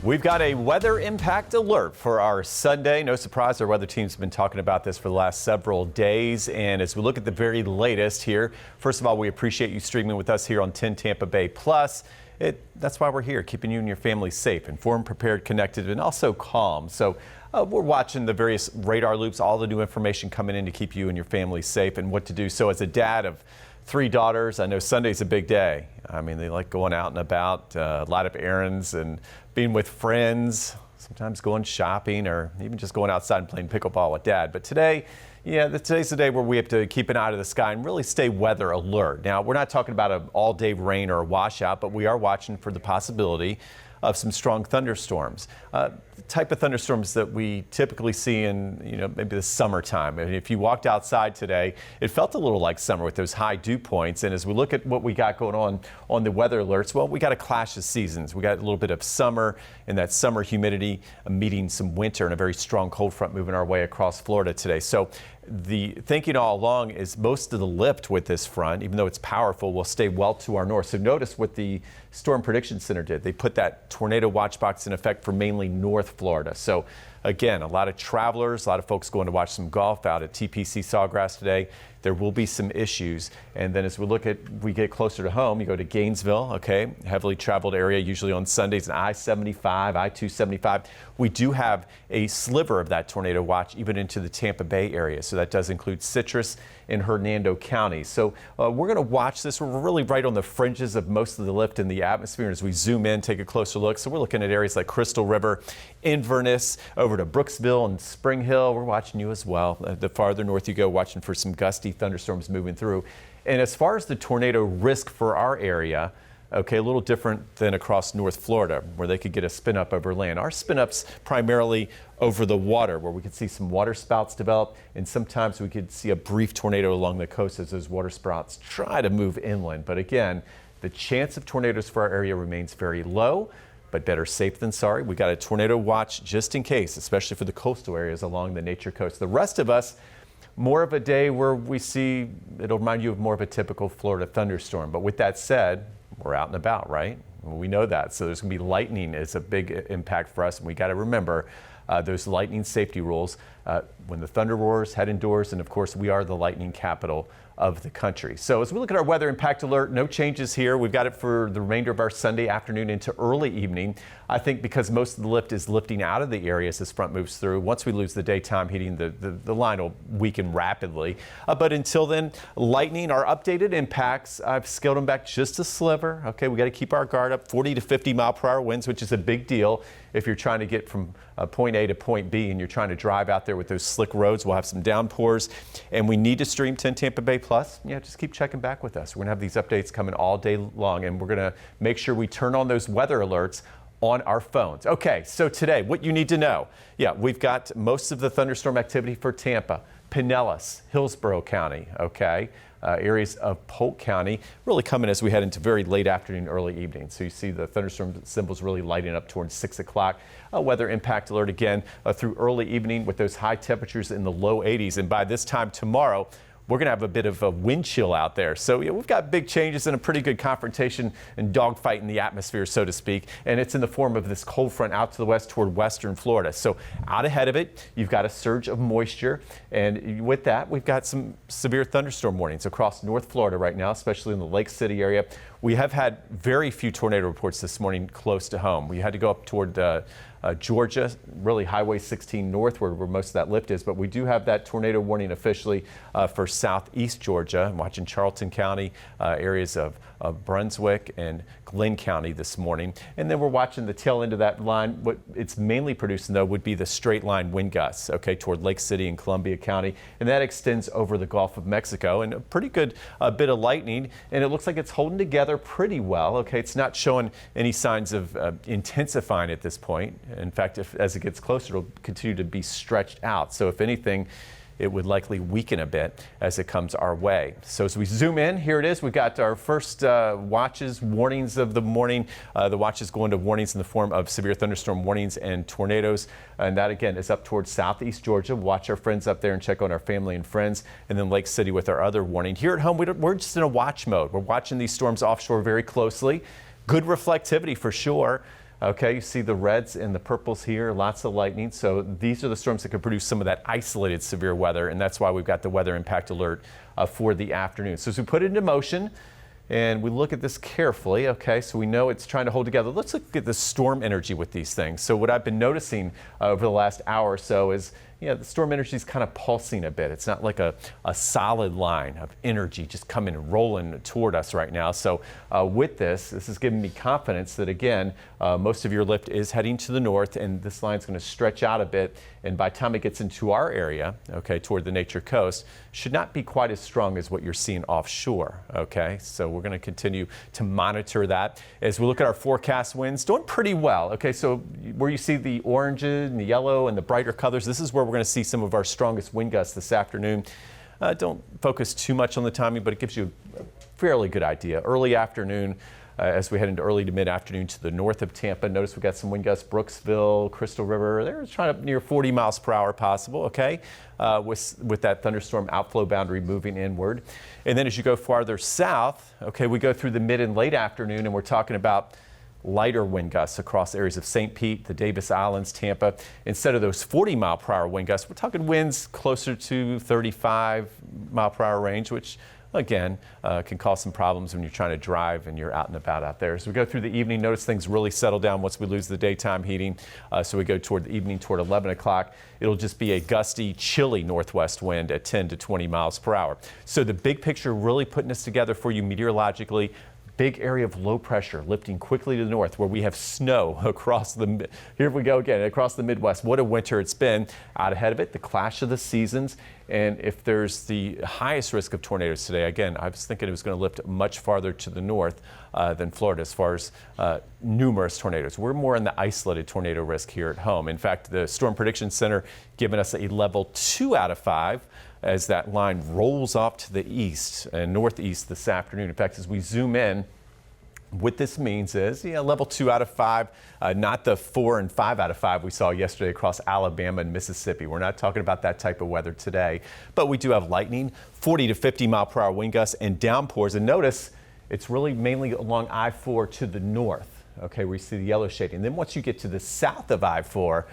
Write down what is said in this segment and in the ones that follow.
We've got a weather impact alert for our Sunday. No surprise, our weather team's been talking about this for the last several days. And as we look at the very latest here, first of all, we appreciate you streaming with us here on 10 Tampa Bay Plus. That's why we're here, keeping you and your family safe, informed, prepared, connected, and also calm. So we're watching the various radar loops, all the new information coming in to keep you and your family safe and what to do. So as a dad of 3 daughters, I know Sunday's a big day. I mean, they like going out and about, a lot of errands and being with friends, sometimes going shopping or even just going outside and playing pickleball with dad. But today, today's the day where we have to keep an eye to the sky and really stay weather alert. Now, we're not talking about an all-day rain or a washout, but we are watching for the possibility of some strong thunderstorms. The type of thunderstorms that we typically see in, maybe the summertime. And if you walked outside today, it felt a little like summer with those high dew points. And as we look at what we got going on the weather alerts, well, we got a clash of seasons. We got a little bit of summer and that summer humidity meeting some winter and a very strong cold front moving our way across Florida today. So the thinking all along is most of the lift with this front, even though it's powerful, will stay well to our north. So notice what the Storm Prediction Center did. They put that tornado watch box in effect for mainly North Florida. So again, a lot of travelers, a lot of folks going to watch some golf out at TPC Sawgrass today. There will be some issues. And then as we get closer to home, you go to Gainesville, okay, heavily traveled area, usually on Sundays, and I-75, I-275. We do have a sliver of that tornado watch even into the Tampa Bay area. So that does include Citrus and Hernando County. So we're going to watch this. We're really right on the fringes of most of the lift in the atmosphere. And as we zoom in, take a closer look. So we're looking at areas like Crystal River, Inverness, over to Brooksville and Spring Hill. We're watching you as well. The farther north you go, watching for some gusty thunderstorms moving through. And as far as the tornado risk for our area, okay, a little different than across North Florida, where they could get a spin up over land. Our spin ups primarily over the water, where we could see some water spouts develop, and sometimes we could see a brief tornado along the coast as those water spouts try to move inland. But again, the chance of tornadoes for our area remains very low, but better safe than sorry. We got a tornado watch just in case, especially for the coastal areas along the nature coast. The rest of us, more of a day where we see, it'll remind you of more of a typical Florida thunderstorm. But with that said, we're out and about, right? We know that. So there's going to be lightning is a big impact for us. And we got to remember those lightning safety rules. When the thunder roars, head indoors. And of course, we are the lightning capital of the country. So as we look at our weather impact alert, no changes here. We've got it for the remainder of our Sunday afternoon into early evening. I think because most of the lift is lifting out of the area as this front moves through. Once we lose the daytime heating, the line will weaken rapidly. But until then, lightning, our updated impacts, I've scaled them back just a sliver. Okay, we got to keep our guard up. 40 to 50 mile per hour winds, which is a big deal if you're trying to get from point A to point B and you're trying to drive out there with those slick roads. We'll have some downpours, and we need to stream 10 Tampa Bay Plus. Yeah, just keep checking back with us. We're going to have these updates coming all day long, and we're going to make sure we turn on those weather alerts on our phones. Okay, so today, what you need to know. Yeah, we've got most of the thunderstorm activity for Tampa, Pinellas, Hillsborough County, okay, areas of Polk County, really coming as we head into very late afternoon, early evening. So you see the thunderstorm symbols really lighting up towards 6 o'clock. Weather impact alert again through early evening with those high temperatures in the low 80s. And by this time tomorrow, we're going to have a bit of a wind chill out there. So we've got big changes and a pretty good confrontation and dogfight in the atmosphere, so to speak. And it's in the form of this cold front out to the west toward western Florida. So out ahead of it, you've got a surge of moisture. And with that, we've got some severe thunderstorm warnings across North Florida right now, especially in the Lake City area. We have had very few tornado reports this morning close to home. We had to go up toward Georgia, really Highway 16 northward where most of that lift is, but we do have that tornado warning officially for southeast Georgia. I'm watching Charlton County, areas of Brunswick and Glenn County this morning. And then we're watching the tail end of that line. What it's mainly producing, though, would be the straight line wind gusts, okay, toward Lake City and Columbia County. And that extends over the Gulf of Mexico, and a pretty good bit of lightning. And it looks like it's holding together pretty well, okay? It's not showing any signs of intensifying at this point. In fact, as it gets closer, it'll continue to be stretched out. So if anything, it would likely weaken a bit as it comes our way. So as we zoom in, here it is. We've got our first watches, warnings of the morning. The watches go into warnings in the form of severe thunderstorm warnings and tornadoes. And that, again, is up towards southeast Georgia. Watch our friends up there and check on our family and friends. And then Lake City with our other warning. Here at home, we're just in a watch mode. We're watching these storms offshore very closely. Good reflectivity for sure. Okay, you see the reds and the purples here, lots of lightning. So these are the storms that could produce some of that isolated severe weather, and that's why we've got the weather impact alert for the afternoon. So as we put it into motion, and we look at this carefully, okay, so we know it's trying to hold together. Let's look at the storm energy with these things. So what I've been noticing over the last hour or so is, the storm energy is kind of pulsing a bit. It's not like a solid line of energy just coming and rolling toward us right now. So with this is giving me confidence that, again, most of your lift is heading to the north, and this line is going to stretch out a bit. And by the time it gets into our area, okay, toward the nature coast, should not be quite as strong as what you're seeing offshore, okay? So we're going to continue to monitor that. As we look at our forecast winds, doing pretty well, okay? So where you see the oranges and the yellow and the brighter colors, this is where we're going to see some of our strongest wind gusts this afternoon. Don't focus too much on the timing, but it gives you a fairly good idea. Early afternoon, as we head into early to mid-afternoon to the north of Tampa. Notice we've got some wind gusts, Brooksville, Crystal River. They're trying up near 40 miles per hour possible, okay, with that thunderstorm outflow boundary moving inward. And then as you go farther south, okay, we go through the mid and late afternoon, and we're talking about lighter wind gusts across areas of St. Pete, the Davis Islands, Tampa. Instead of those 40 mile per hour wind gusts, we're talking winds closer to 35 mile per hour range, which again, can cause some problems when you're trying to drive and you're out and about out there. As we go through the evening, notice things really settle down once we lose the daytime heating. So we go toward the evening, toward 11 o'clock. It'll just be a gusty, chilly northwest wind at 10 to 20 miles per hour. So the big picture really putting this together for you meteorologically. Big area of low pressure lifting quickly to the north where we have snow across the, here we go again, across the Midwest. What a winter it's been. Out ahead of it, the clash of the seasons. And if there's the highest risk of tornadoes today, again, I was thinking it was going to lift much farther to the north than Florida as far as numerous tornadoes. We're more in the isolated tornado risk here at home. In fact, the Storm Prediction Center giving us a level 2 out of 5 as that line rolls off to the east and northeast this afternoon. In fact, as we zoom in, what this means is, level 2 out of 5, not the 4 and 5 out of 5 we saw yesterday across Alabama and Mississippi. We're not talking about that type of weather today, but we do have lightning, 40 to 50 mile per hour wind gusts and downpours. And notice it's really mainly along I-4 to the north. Okay, we see the yellow shading. Then once you get to the south of I-4,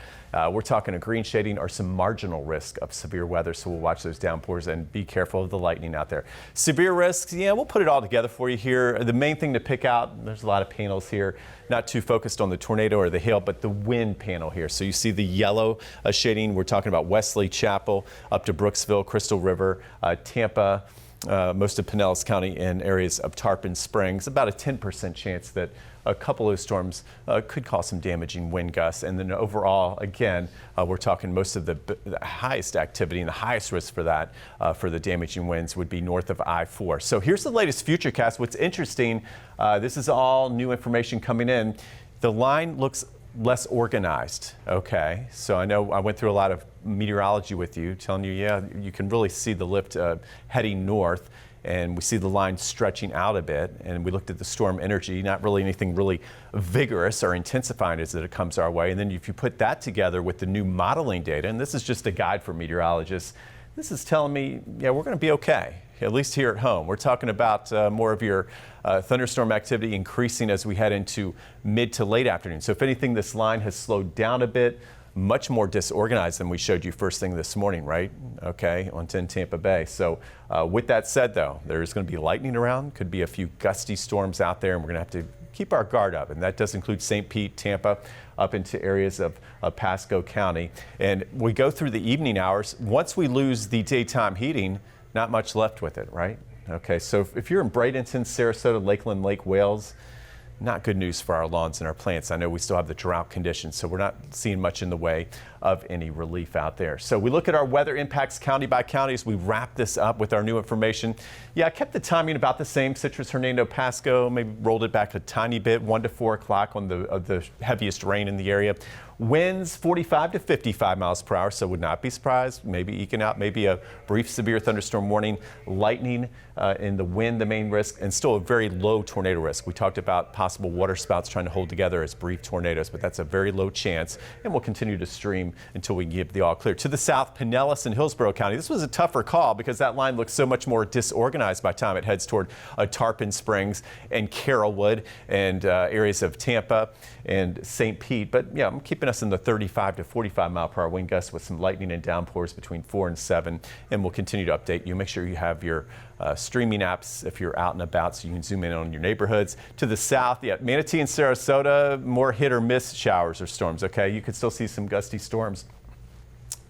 we're talking a green shading or some marginal risk of severe weather. So we'll watch those downpours and be careful of the lightning out there. Severe risks, we'll put it all together for you here. The main thing to pick out, there's a lot of panels here, not too focused on the tornado or the hail, but the wind panel here. So you see the yellow shading. We're talking about Wesley Chapel up to Brooksville, Crystal River, Tampa, most of Pinellas County and areas of Tarpon Springs. About a 10% chance that a couple of storms could cause some damaging wind gusts. And then overall, again, we're talking most of the highest activity and the highest risk for that, for the damaging winds would be north of I-4. So here's the latest Futurecast. What's interesting, this is all new information coming in. The line looks less organized, okay? So I know I went through a lot of meteorology with you, telling you, you can really see the lift heading north. And we see the line stretching out a bit, and we looked at the storm energy, not really anything really vigorous or intensifying as it comes our way. And then if you put that together with the new modeling data, and this is just a guide for meteorologists, this is telling me, we're going to be okay, at least here at home. We're talking about more of your thunderstorm activity increasing as we head into mid to late afternoon. So if anything, this line has slowed down a bit, much more disorganized than we showed you first thing this morning, right? Okay, on 10 Tampa Bay. So with that said, though, there's going to be lightning around, could be a few gusty storms out there, and we're going to have to keep our guard up. And that does include St. Pete, Tampa, up into areas of Pasco County. And we go through the evening hours. Once we lose the daytime heating, not much left with it, right? Okay, so if you're in Bradenton, Sarasota, Lakeland, Lake Wales, not good news for our lawns and our plants. I know we still have the drought conditions, so we're not seeing much in the way of any relief out there. So we look at our weather impacts county by county as we wrap this up with our new information. I kept the timing about the same. Citrus, Hernando, Pasco, maybe rolled it back a tiny bit, 1 to 4 o'clock on the heaviest rain in the area. Winds 45 to 55 miles per hour, so would not be surprised. Maybe eking out maybe a brief severe thunderstorm warning. Lightning in the wind, the main risk, and still a very low tornado risk. We talked about possible water spouts trying to hold together as brief tornadoes, but that's a very low chance, and we'll continue to stream until we give the all clear. To the south, Pinellas and Hillsborough County. This was a tougher call because that line looks so much more disorganized by the time it heads toward Tarpon Springs and Carrollwood and areas of Tampa and St. Pete. But yeah, I'm keeping us in the 35 to 45 mile per hour wind gusts with some lightning and downpours between 4 and 7, and we'll continue to update you. Make sure you have your streaming apps if you're out and about so you can zoom in on your neighborhoods. To the south, yeah, Manatee and Sarasota, more hit or miss showers or storms, okay? You could still see some gusty storms,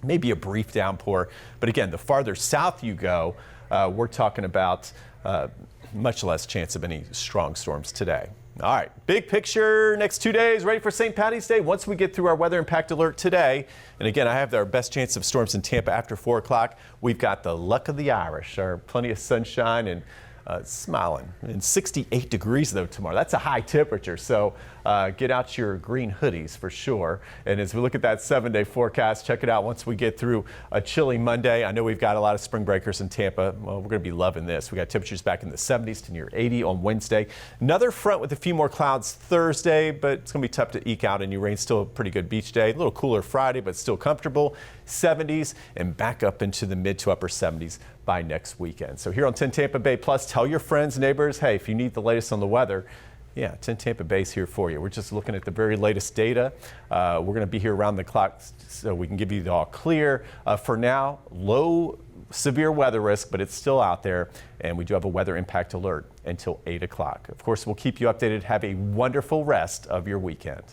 maybe a brief downpour. But again, the farther south you go, we're talking about much less chance of any strong storms today. All right, big picture next 2 days, ready for St. Patty's Day. Once we get through our weather impact alert today, and again, I have our best chance of storms in Tampa after 4 o'clock. We've got the luck of the Irish, or plenty of sunshine and smiling. And 68 degrees though tomorrow. That's a high temperature, so get out your green hoodies for sure. And as we look at that 7-day forecast, check it out once we get through a chilly Monday. I know we've got a lot of spring breakers in Tampa. Well, we're going to be loving this. We got temperatures back in the 70s to near 80 on Wednesday. Another front with a few more clouds Thursday, but it's going to be tough to eke out any rain. Still a pretty good beach day. A little cooler Friday, but still comfortable. 70s and back up into the mid to upper 70s by next weekend. So here on 10 Tampa Bay Plus, tell your friends, neighbors, hey, if you need the latest on the weather, yeah, 10 Tampa Bay's here for you. We're just looking at the very latest data. We're going to be here around the clock so we can give you the all clear. For now, low severe weather risk, but it's still out there, and we do have a weather impact alert until 8 o'clock. Of course, we'll keep you updated. Have a wonderful rest of your weekend.